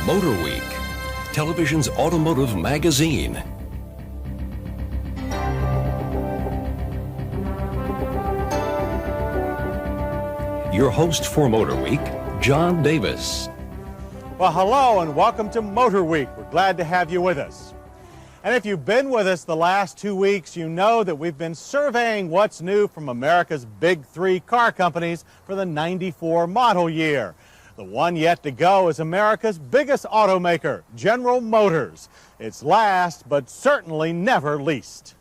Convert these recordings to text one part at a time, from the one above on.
Motorweek, television's automotive magazine. Your host for Motorweek, John Davis. Well, hello and welcome to Motorweek. We're glad to have you with us. And if you've been with us the last 2 weeks, you know that we've been surveying what's new from America's big three car companies for the '94 model year. The one yet to go is America's biggest automaker, General Motors. It's last, but certainly never least.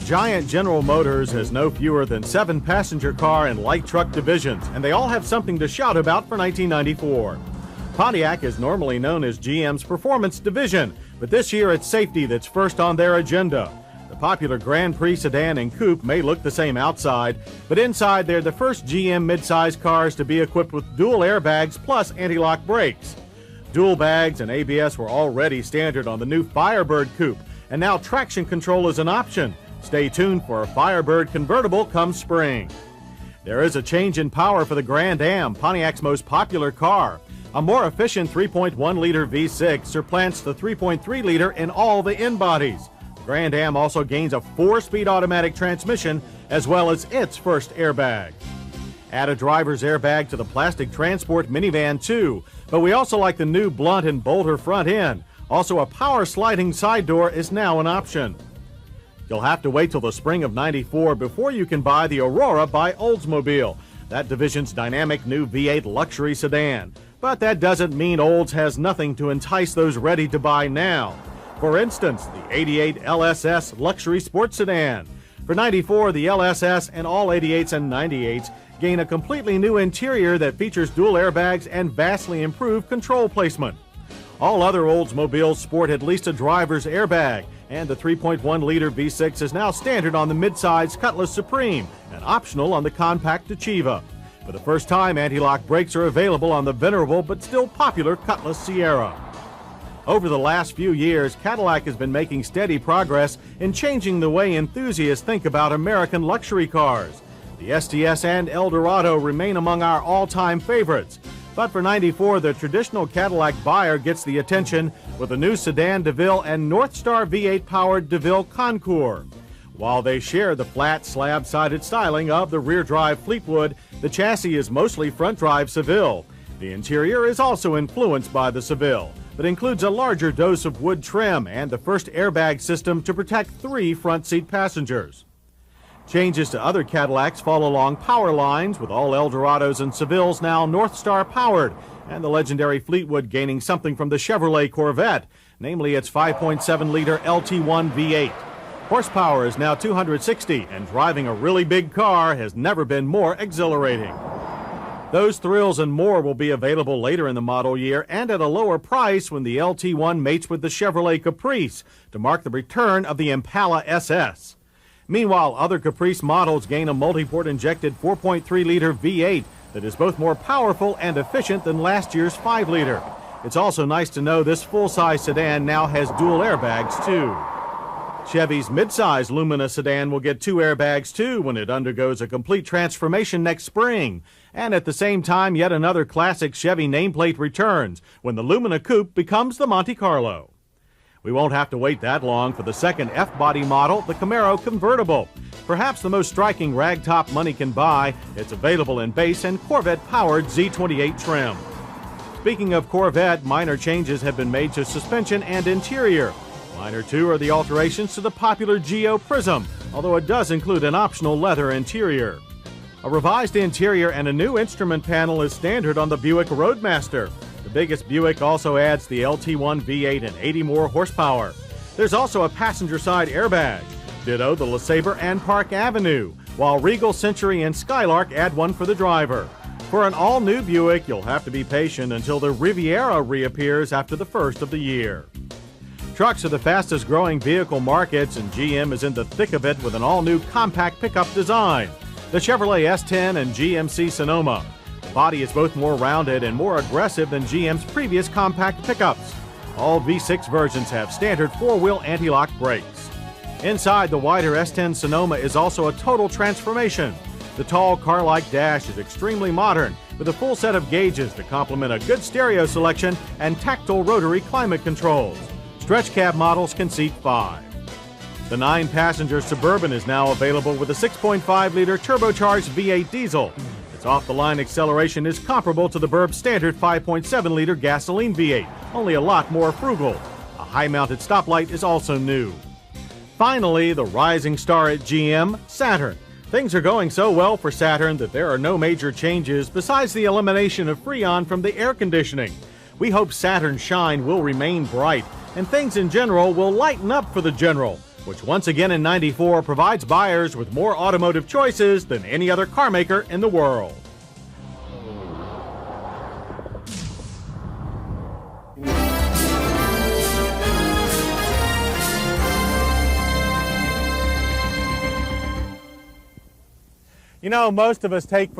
Giant General Motors has no fewer than 7 passenger car and light truck divisions, and they all have something to shout about for 1994. Pontiac is normally known as GM's performance division, but this year it's safety that's first on their agenda. The popular Grand Prix sedan and coupe may look the same outside, but inside they're the first GM midsize cars to be equipped with dual airbags plus anti-lock brakes. Dual bags and ABS were already standard on the new Firebird coupe, and now traction control is an option. Stay tuned for a Firebird convertible come spring. There is a change in power for the Grand Am, Pontiac's most popular car. A more efficient 3.1-liter V6 supplants the 3.3-liter in all the in-bodies. The Grand Am also gains a 4-speed automatic transmission as well as its first airbag. Add a driver's airbag to the plastic transport minivan too, but we also like the new blunt and bolter front end. Also, a power sliding side door is now an option. You'll have to wait till the spring of '94 before you can buy the Aurora by Oldsmobile, that division's dynamic new V8 luxury sedan. But that doesn't mean Olds has nothing to entice those ready to buy now. For instance, the '88 LSS luxury sports sedan. For '94, the LSS and all '88s and '98s gain a completely new interior that features dual airbags and vastly improved control placement. All other Oldsmobiles sport at least a driver's airbag, and the 3.1-liter V6 is now standard on the midsize Cutlass Supreme and optional on the compact Achieva. For the first time, anti-lock brakes are available on the venerable but still popular Cutlass Sierra. Over the last few years, Cadillac has been making steady progress in changing the way enthusiasts think about American luxury cars. The STS and Eldorado remain among our all-time favorites. But for '94, the traditional Cadillac buyer gets the attention with the new sedan DeVille and Northstar V8-powered DeVille Concours. While they share the flat slab-sided styling of the rear-drive Fleetwood, the chassis is mostly front-drive Seville. The interior is also influenced by the Seville, but includes a larger dose of wood trim and the first airbag system to protect 3 front-seat passengers. Changes to other Cadillacs fall along power lines, with all Eldorados and Sevilles now Northstar powered, and the legendary Fleetwood gaining something from the Chevrolet Corvette, namely its 5.7-liter LT1 V8. Horsepower is now 260, and driving a really big car has never been more exhilarating. Those thrills and more will be available later in the model year and at a lower price when the LT1 mates with the Chevrolet Caprice to mark the return of the Impala SS. Meanwhile, other Caprice models gain a multi-port injected 4.3-liter V8 that is both more powerful and efficient than last year's 5-liter. It's also nice to know this full-size sedan now has dual airbags too. Chevy's midsize Lumina sedan will get 2 airbags too when it undergoes a complete transformation next spring. And at the same time, yet another classic Chevy nameplate returns when the Lumina Coupe becomes the Monte Carlo. We won't have to wait that long for the second F-body model, the Camaro convertible. Perhaps the most striking ragtop money can buy, it's available in base and Corvette-powered Z28 trim. Speaking of Corvette, minor changes have been made to suspension and interior. Minor too are the alterations to the popular Geo Prism, although it does include an optional leather interior. A revised interior and a new instrument panel is standard on the Buick Roadmaster. The biggest Buick also adds the LT1 V8 and 80 more horsepower. There's also a passenger side airbag. Ditto the LeSabre and Park Avenue, while Regal, Century, and Skylark add one for the driver. For an all-new Buick, you'll have to be patient until the Riviera reappears after the first of the year. Trucks are the fastest growing vehicle markets, and GM is in the thick of it with an all-new compact pickup design. The Chevrolet S10 and GMC Sonoma. The body is both more rounded and more aggressive than GM's previous compact pickups. All V6 versions have standard 4-wheel anti-lock brakes. Inside, the wider S10 Sonoma is also a total transformation. The tall car-like dash is extremely modern, with a full set of gauges to complement a good stereo selection and tactile rotary climate controls. Stretch cab models can seat 5. The 9-passenger Suburban is now available with a 6.5-liter turbocharged V8 diesel. Its off-the-line acceleration is comparable to the Burb's standard 5.7-liter gasoline V8, only a lot more frugal. A high-mounted stoplight is also new. Finally, the rising star at GM, Saturn. Things are going so well for Saturn that there are no major changes besides the elimination of Freon from the air conditioning. We hope Saturn's shine will remain bright, and things in general will lighten up for the General, which once again in '94 provides buyers with more automotive choices than any other car maker in the world. You know, most of us take for